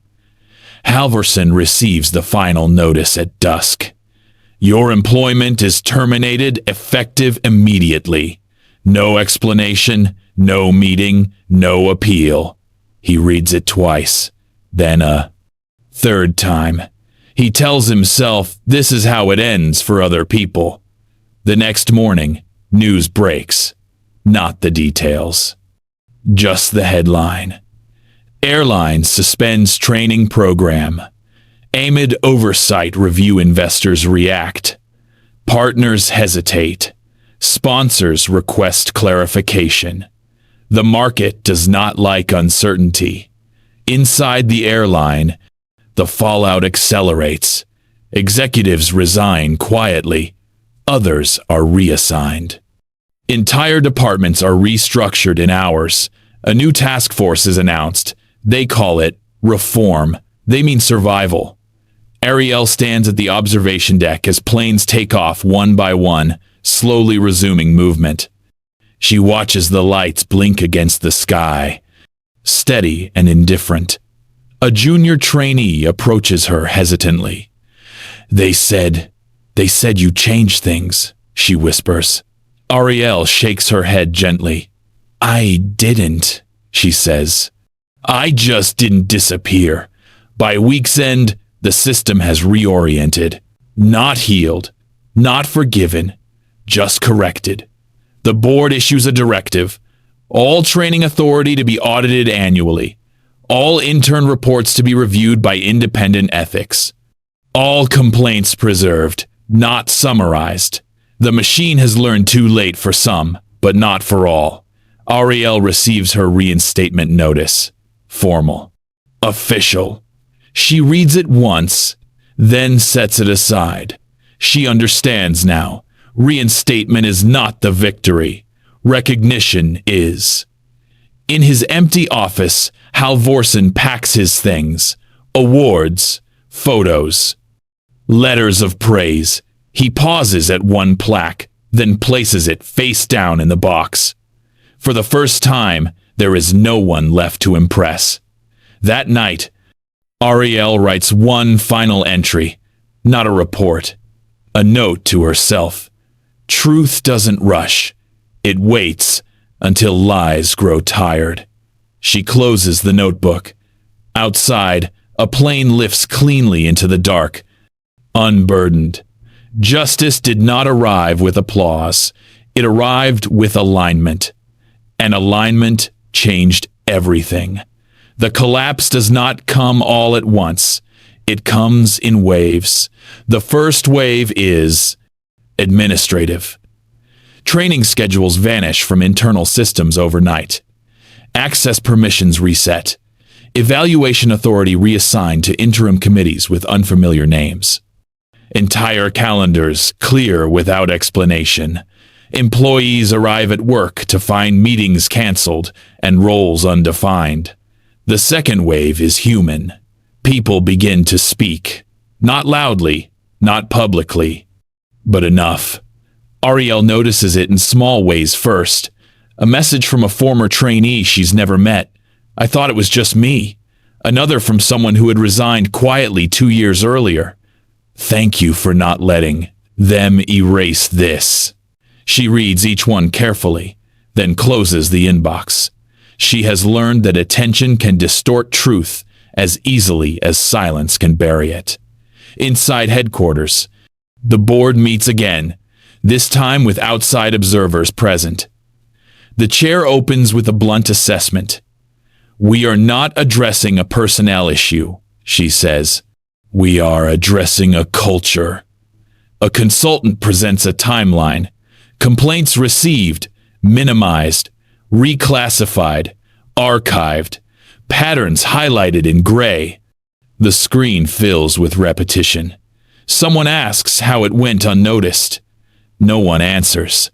Halvorson receives the final notice at dusk. Your employment is terminated effective immediately. No explanation, no meeting, no appeal. He reads it twice, then a third time. He tells himself this is how it ends for other people. The next morning, news breaks. Not the details. Just the headline. Airline suspends training program. Amid oversight review investors react. Partners hesitate. Sponsors request clarification. The market does not like uncertainty. Inside the airline, the fallout accelerates. Executives resign quietly. Others are reassigned. Entire departments are restructured in hours. A new task force is announced. They call it reform. They mean survival. Arielle stands at the observation deck as planes take off one by one, slowly resuming movement. She watches the lights blink against the sky, steady and indifferent. A junior trainee approaches her hesitantly. They said you changed things, she whispers. Arielle shakes her head gently. I didn't, she says. I just didn't disappear. By week's end, the system has reoriented. Not healed, not forgiven, just corrected. The board issues a directive. All training authority to be audited annually. All intern reports to be reviewed by independent ethics. All complaints preserved, not summarized. The machine has learned too late for some, but not for all. Arielle receives her reinstatement notice. Formal. Official. She reads it once, then sets it aside. She understands now. Reinstatement is not the victory. Recognition is. In his empty office, Halvorson packs his things. Awards, photos, letters of praise. He pauses at one plaque, then places it face down in the box. For the first time, there is no one left to impress. That night, Arielle writes one final entry, not a report, a note to herself. Truth doesn't rush. It waits until lies grow tired. She closes the notebook. Outside, a plane lifts cleanly into the dark, unburdened. Justice did not arrive with applause. It arrived with alignment. And alignment changed everything. The collapse does not come all at once. It comes in waves. The first wave is administrative. Training schedules vanish from internal systems overnight. Access permissions reset. Evaluation authority reassigned to interim committees with unfamiliar names. Entire calendars clear without explanation. Employees arrive at work to find meetings canceled and roles undefined. The second wave is human. People begin to speak. Not loudly, not publicly, but enough. Arielle notices it in small ways first. A message from a former trainee she's never met. I thought it was just me. Another from someone who had resigned quietly 2 years earlier. Thank you for not letting them erase this. She reads each one carefully, then closes the inbox. She has learned that attention can distort truth as easily as silence can bury it. Inside headquarters, the board meets again, this time with outside observers present. The chair opens with a blunt assessment. We are not addressing a personnel issue, she says. We are addressing a culture. A consultant presents a timeline. Complaints received, minimized, reclassified, archived, patterns highlighted in gray. The screen fills with repetition. Someone asks how it went unnoticed. No one answers.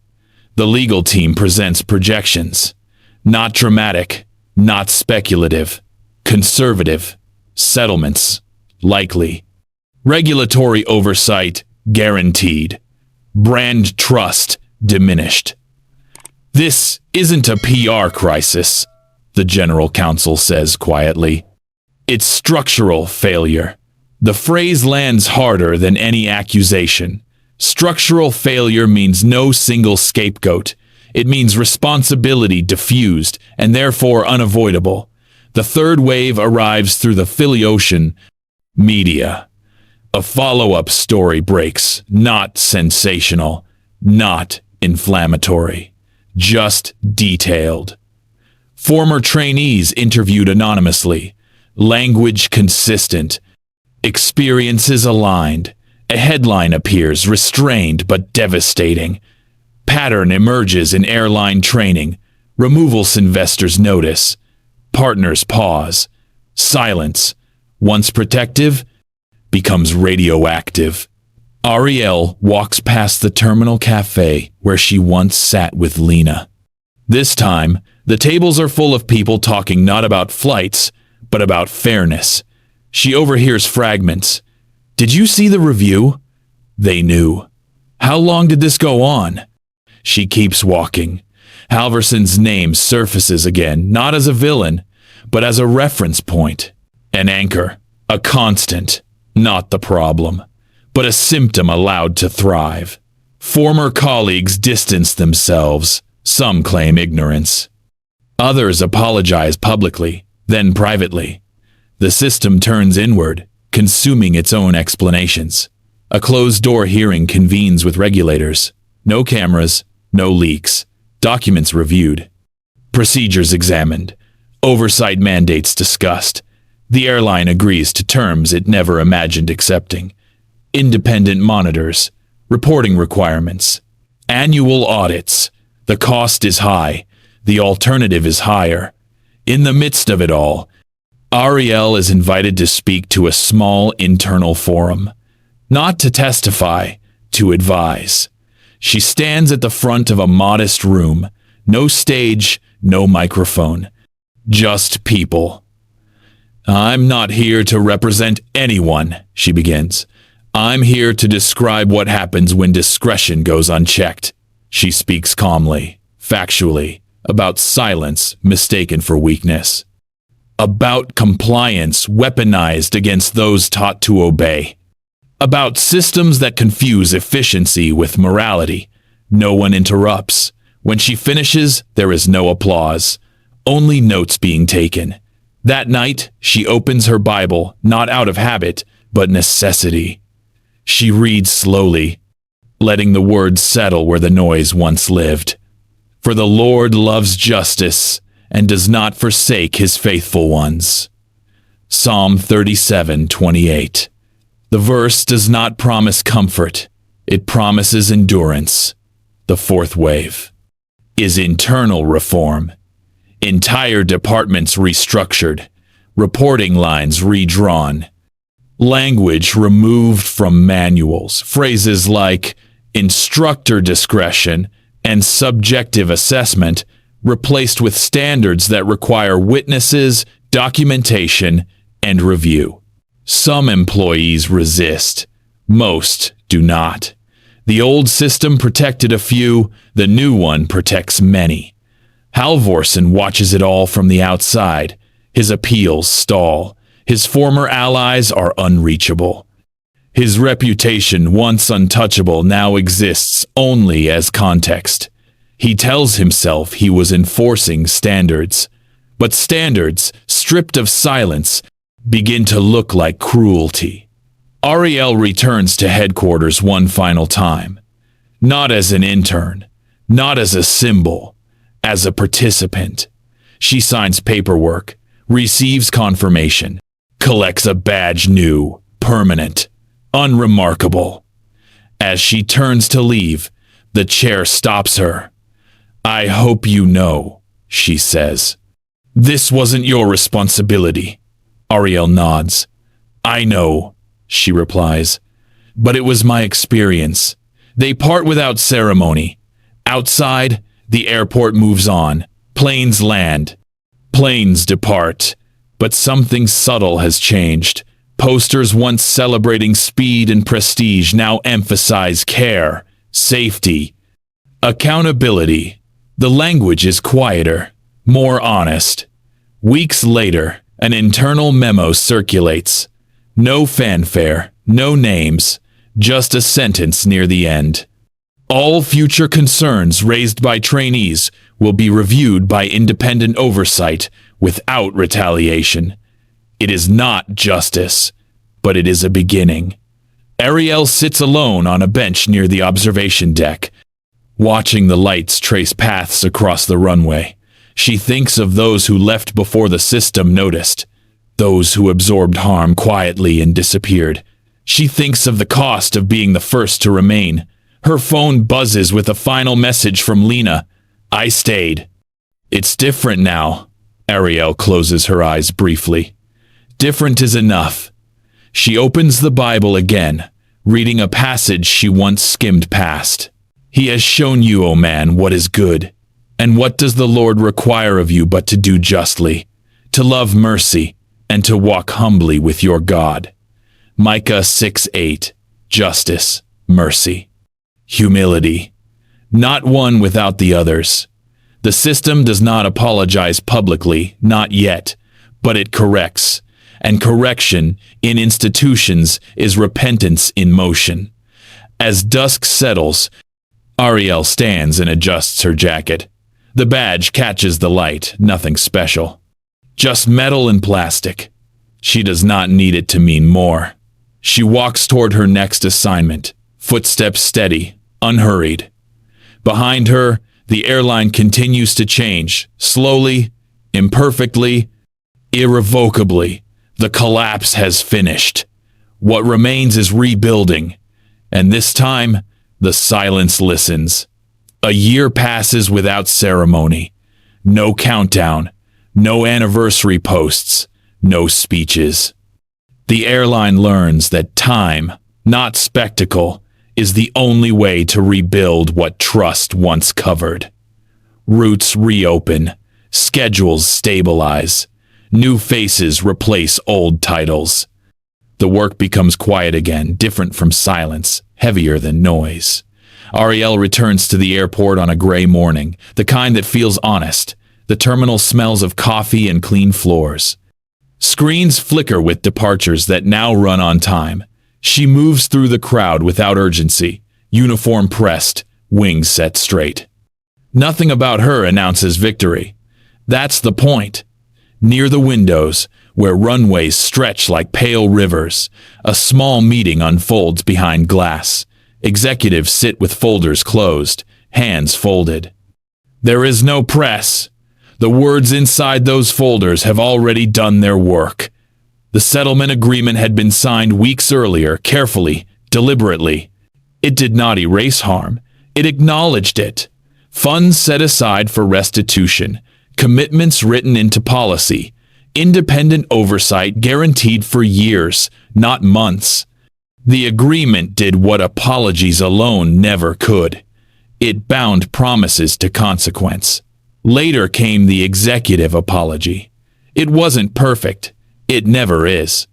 The legal team presents projections. Not dramatic, not speculative. Conservative. Settlements. Likely. Regulatory oversight. Guaranteed. Brand trust. Diminished. This isn't a PR crisis, the general counsel says quietly. It's structural failure. The phrase lands harder than any accusation. Structural failure means no single scapegoat. It means responsibility diffused and therefore unavoidable. The third wave arrives through the Philiocean media. A follow-up story breaks, not sensational, not inflammatory, just detailed. Former trainees interviewed anonymously, language consistent, experiences aligned. A headline appears, restrained but devastating. Pattern emerges in airline training. Removals investors notice. Partners pause. Silence, once protective, becomes radioactive. Arielle walks past the terminal cafe where she once sat with Lena. This time, the tables are full of people talking not about flights, but about fairness. She overhears fragments. Did you see the review? They knew. How long did this go on? She keeps walking. Halverson's name surfaces again, not as a villain, but as a reference point. An anchor, a constant, not the problem, but a symptom allowed to thrive. Former colleagues distance themselves. Some claim ignorance. Others apologize publicly, then privately. The system turns inward, consuming its own explanations. A closed-door hearing convenes with regulators. No cameras, no leaks. Documents reviewed. Procedures examined. Oversight mandates discussed. The airline agrees to terms it never imagined accepting. Independent monitors. Reporting requirements. Annual audits. The cost is high. The alternative is higher. In the midst of it all, Arielle is invited to speak to a small internal forum. Not to testify, to advise. She stands at the front of a modest room. No stage, no microphone. Just people. I'm not here to represent anyone, she begins. I'm here to describe what happens when discretion goes unchecked. She speaks calmly, factually, about silence mistaken for weakness. About compliance weaponized against those taught to obey. About systems that confuse efficiency with morality. No one interrupts. When she finishes, there is no applause. Only notes being taken. That night, she opens her Bible, not out of habit, but necessity. She reads slowly, letting the words settle where the noise once lived. For the Lord loves justice and does not forsake his faithful ones. Psalm 37:28. The verse does not promise comfort. It promises endurance. The fourth wave is internal reform. Entire departments restructured. Reporting lines redrawn. Language removed from manuals. Phrases like instructor discretion and subjective assessment replaced with standards that require witnesses, documentation, and review. Some employees resist. Most do not. The old system protected a few, the new one protects many. Halvorsen watches it all from the outside. His appeals stall. His former allies are unreachable. His reputation, once untouchable, now exists only as context. He tells himself he was enforcing standards. But standards, stripped of silence, begin to look like cruelty. Arielle returns to headquarters one final time. Not as an intern, not as a symbol, as a participant. She signs paperwork, receives confirmation, collects a badge new, permanent, unremarkable. As she turns to leave, the chair stops her. I hope you know, she says. This wasn't your responsibility. Arielle nods. I know, she replies. But it was my experience. They part without ceremony. Outside, the airport moves on. Planes land. Planes depart. But something subtle has changed. Posters once celebrating speed and prestige now emphasize care, safety, accountability. The language is quieter, more honest. Weeks later, an internal memo circulates. No fanfare, no names, just a sentence near the end. All future concerns raised by trainees will be reviewed by independent oversight without retaliation. It is not justice, but it is a beginning. Arielle sits alone on a bench near the observation deck, watching the lights trace paths across the runway. She thinks of those who left before the system noticed, those who absorbed harm quietly and disappeared. She thinks of the cost of being the first to remain. Her phone buzzes with a final message from Lena. I stayed. It's different now. Arielle closes her eyes briefly. Different is enough. She opens the Bible again, reading a passage she once skimmed past. He has shown you, O man, what is good. And what does the Lord require of you but to do justly, to love mercy, and to walk humbly with your God? Micah 6:8. Justice, mercy, humility. Not one without the others. The system does not apologize publicly, not yet, but it corrects. And correction in institutions is repentance in motion. As dusk settles, Arielle stands and adjusts her jacket. The badge catches the light, nothing special. Just metal and plastic. She does not need it to mean more. She walks toward her next assignment, footsteps steady, unhurried. Behind her, the airline continues to change, slowly, imperfectly, irrevocably. The collapse has finished. What remains is rebuilding, and this time, the silence listens. A year passes without ceremony. No countdown, no anniversary posts, no speeches. The airline learns that time, not spectacle, is the only way to rebuild what trust once covered. Routes reopen, schedules stabilize, new faces replace old titles. The work becomes quiet again, different from silence, heavier than noise. Arielle returns to the airport on a gray morning, the kind that feels honest. The terminal smells of coffee and clean floors. Screens flicker with departures that now run on time. She moves through the crowd without urgency, uniform pressed, wings set straight. Nothing about her announces victory. That's the point. Near the windows, where runways stretch like pale rivers, a small meeting unfolds behind glass. Executives sit with folders closed, hands folded. There is no press. The words inside those folders have already done their work. The settlement agreement had been signed weeks earlier, carefully, deliberately. It did not erase harm. It acknowledged it. Funds set aside for restitution, commitments written into policy, independent oversight guaranteed for years, not months. The agreement did what apologies alone never could. It bound promises to consequence. Later came the executive apology. It wasn't perfect. It never is.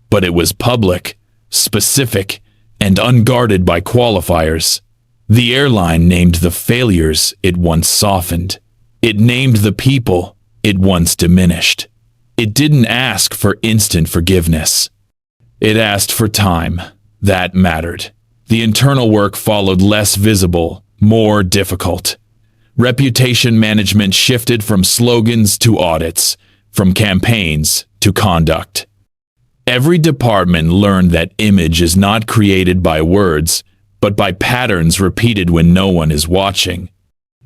But it was public, specific, and unguarded by qualifiers. The airline named the failures it once softened. It named the people it once diminished. It didn't ask for instant forgiveness. It asked for time. That mattered. The internal work followed, less visible, more difficult. Reputation management shifted from slogans to audits, from campaigns to conduct. Every department learned that image is not created by words, but by patterns repeated when no one is watching.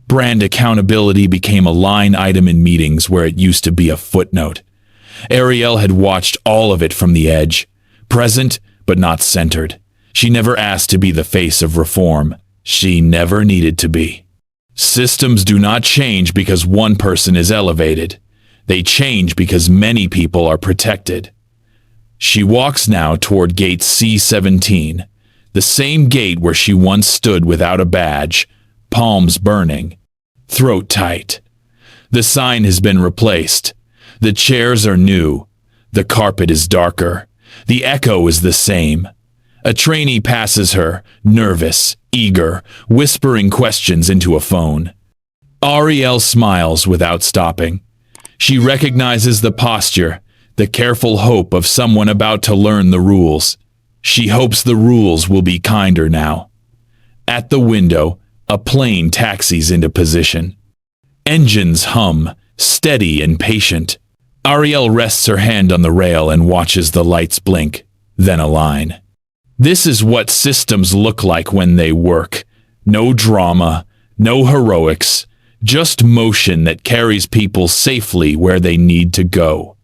Brand accountability became a line item in meetings where it used to be a footnote. Arielle had watched all of it from the edge, present but not centered. She never asked to be the face of reform. She never needed to be. Systems do not change because one person is elevated. They change because many people are protected. She walks now toward gate C-17, the same gate where she once stood without a badge, palms burning, throat tight. The sign has been replaced. The chairs are new. The carpet is darker. The echo is the same. A trainee passes her, nervous, eager, whispering questions into a phone. Arielle smiles without stopping. She recognizes the posture, the careful hope of someone about to learn the rules. She hopes the rules will be kinder now. At the window, a plane taxis into position. Engines hum, steady and patient. Arielle rests her hand on the rail and watches the lights blink, then align. This is what systems look like when they work. No drama, no heroics, just motion that carries people safely where they need to go.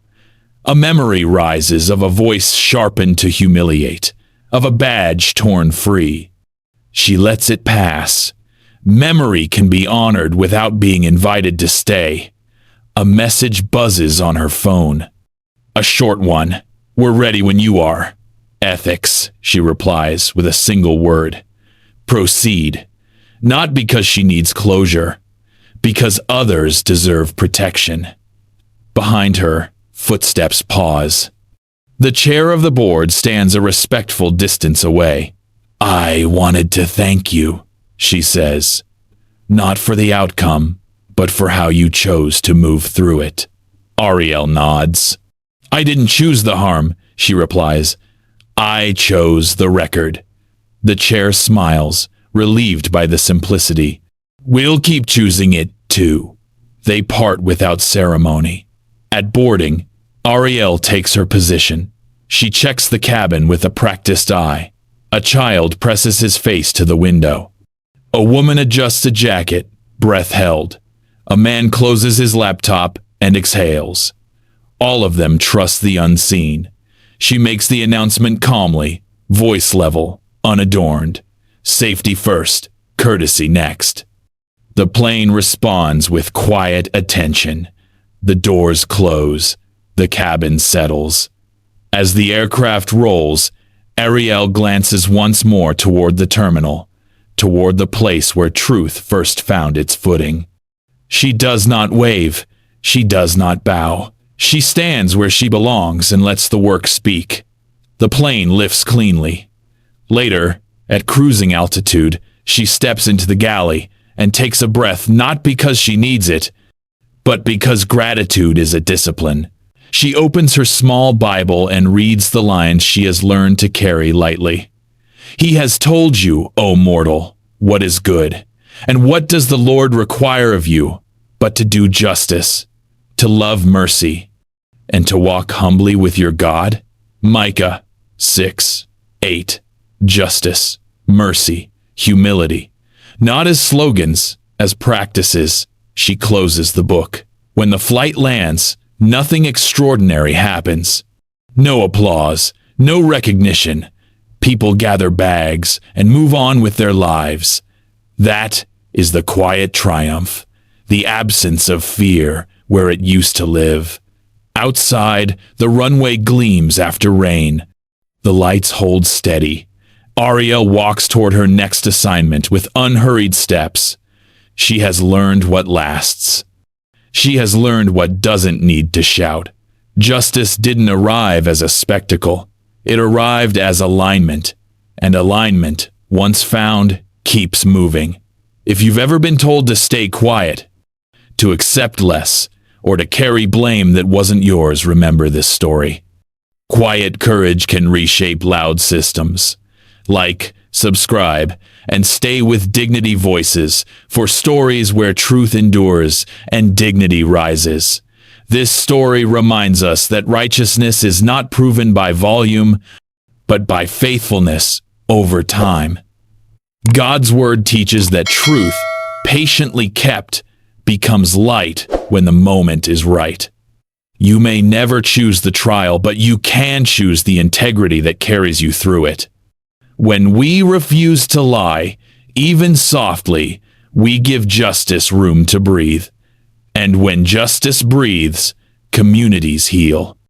A memory rises of a voice sharpened to humiliate, of a badge torn free. She lets it pass. Memory can be honored without being invited to stay. A message buzzes on her phone. A short one. "We're ready when you are." "Ethics," she replies with a single word. "Proceed." Not because she needs closure, because others deserve protection. Behind her, footsteps pause. The chair of the board stands a respectful distance away. "I wanted to thank you," she says. "Not for the outcome, but for how you chose to move through it." Arielle nods. "I didn't choose the harm," she replies. "I chose the record." The chair smiles, relieved by the simplicity. "We'll keep choosing it, too." They part without ceremony. At boarding, Arielle takes her position. She checks the cabin with a practiced eye. A child presses his face to the window. A woman adjusts a jacket, breath held. A man closes his laptop and exhales. All of them trust the unseen. She makes the announcement calmly, voice level, unadorned. Safety first, courtesy next. The plane responds with quiet attention. The doors close. The cabin settles. As the aircraft rolls, Arielle glances once more toward the terminal, toward the place where truth first found its footing. She does not wave. She does not bow. She stands where she belongs and lets the work speak. The plane lifts cleanly. Later, at cruising altitude, she steps into the galley and takes a breath not because she needs it, but because gratitude is a discipline. She opens her small Bible and reads the lines she has learned to carry lightly. "He has told you, O mortal, what is good, and what does the Lord require of you, but to do justice, to love mercy, and to walk humbly with your God?" Micah 6:8. Justice, mercy, humility. Not as slogans, as practices, she closes the book. When the flight lands, nothing extraordinary happens. No applause, no recognition. People gather bags and move on with their lives. That is the quiet triumph, the absence of fear where it used to live. Outside, the runway gleams after rain. The lights hold steady. Arielle walks toward her next assignment with unhurried steps. She has learned what lasts. She has learned what doesn't need to shout. Justice didn't arrive as a spectacle. It arrived as alignment. And alignment, once found, keeps moving. If you've ever been told to stay quiet, to accept less, or to carry blame that wasn't yours, remember this story. Quiet courage can reshape loud systems. Like, subscribe, and stay with Dignity Voices for stories where truth endures and dignity rises. This story reminds us that righteousness is not proven by volume, but by faithfulness over time. God's word teaches that truth, patiently kept, becomes light when the moment is right. You may never choose the trial, but you can choose the integrity that carries you through it. When we refuse to lie, even softly, we give justice room to breathe. And when justice breathes, communities heal.